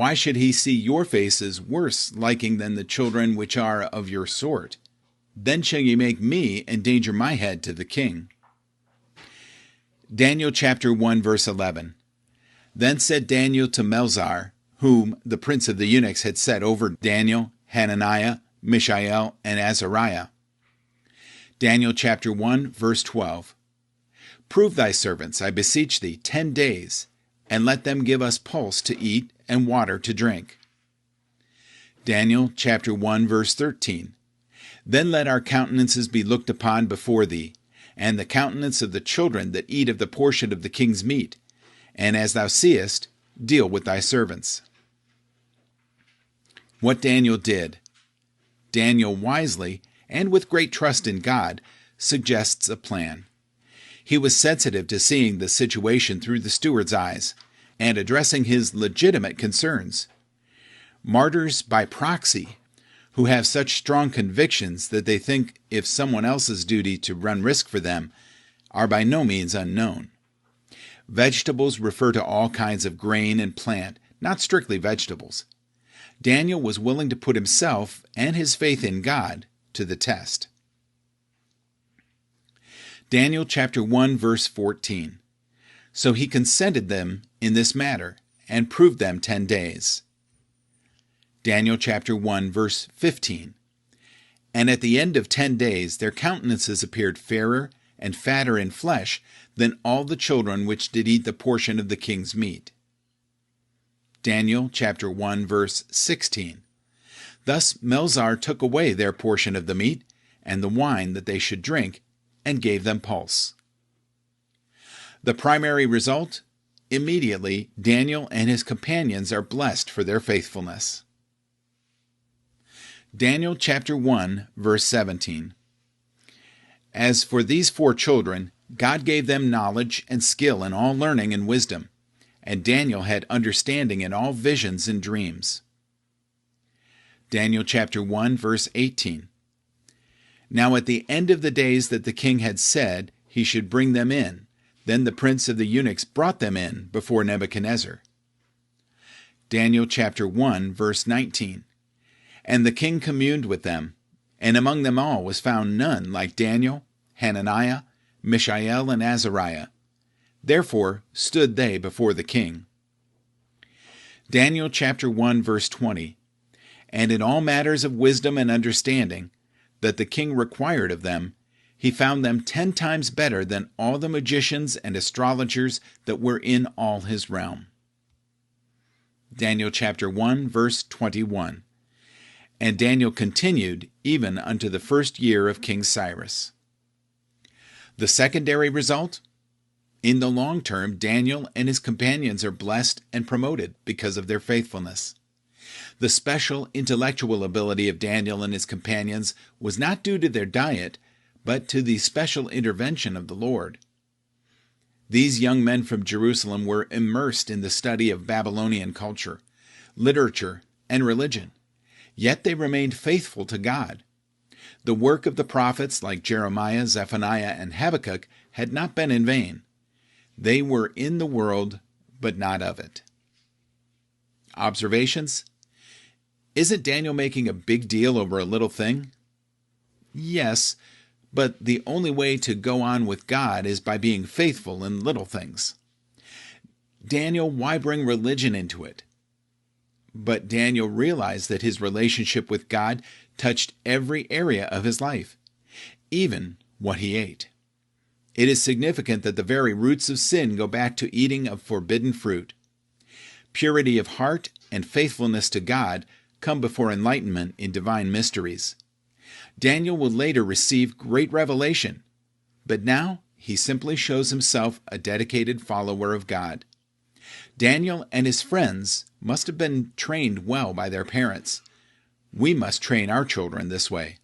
Why should he see your faces worse liking than the children which are of your sort? Then shall ye make me endanger my head to the king. Daniel chapter 1 verse 11. Then said Daniel to Melzar, whom the prince of the eunuchs had set over Daniel, Hananiah, Mishael, and Azariah. Daniel chapter 1 verse 12. Prove thy servants, I beseech thee, 10 days, and let them give us pulse to eat and water to drink. Daniel chapter 1 verse 13. Then let our countenances be looked upon before thee, and the countenance of the children that eat of the portion of the king's meat, and as thou seest, deal with thy servants. What Daniel did. Daniel wisely, and with great trust in God, suggests a plan. He was sensitive to seeing the situation through the steward's eyes, and addressing his legitimate concerns. Martyrs by proxy, who have such strong convictions that they think if someone else's duty to run risk for them, are by no means unknown. Vegetables refer to all kinds of grain and plant, not strictly vegetables. Daniel was willing to put himself and his faith in God to the test. Daniel chapter 1 verse 14. So he consented them in this matter, and proved them 10 days. Daniel chapter 1 verse 15. And at the end of 10 days their countenances appeared fairer and fatter in flesh than all the children which did eat the portion of the king's meat. Daniel chapter 1 verse 16. Thus Melzar took away their portion of the meat and the wine that they should drink, and gave them pulse. The primary result? Immediately, Daniel and his companions are blessed for their faithfulness. Daniel chapter 1, verse 17. As for these 4 children, God gave them knowledge and skill in all learning and wisdom, and Daniel had understanding in all visions and dreams. Daniel chapter 1, verse 18. Now at the end of the days that the king had said he should bring them in, then the prince of the eunuchs brought them in before Nebuchadnezzar. Daniel chapter 1, verse 19. And the king communed with them, and among them all was found none like Daniel, Hananiah, Mishael, and Azariah. Therefore stood they before the king. Daniel chapter 1, verse 20. And in all matters of wisdom and understanding, that the king required of them, he found them 10 times better than all the magicians and astrologers that were in all his realm. Daniel chapter 1, verse 21. And Daniel continued even unto the 1st year of King Cyrus. The secondary result? In the long term, Daniel and his companions are blessed and promoted because of their faithfulness. The special intellectual ability of Daniel and his companions was not due to their diet, but to the special intervention of the Lord. These young men from Jerusalem were immersed in the study of Babylonian culture, literature, and religion, yet they remained faithful to God. The work of the prophets like Jeremiah, Zephaniah, and Habakkuk had not been in vain. They were in the world, but not of it. Observations? Isn't Daniel making a big deal over a little thing? Yes, but the only way to go on with God is by being faithful in little things. Daniel, why bring religion into it? But Daniel realized that his relationship with God touched every area of his life, even what he ate. It is significant that the very roots of sin go back to eating of forbidden fruit. Purity of heart and faithfulness to God come before enlightenment in divine mysteries. Daniel will later receive great revelation, but now he simply shows himself a dedicated follower of God. Daniel and his friends must have been trained well by their parents. We must train our children this way.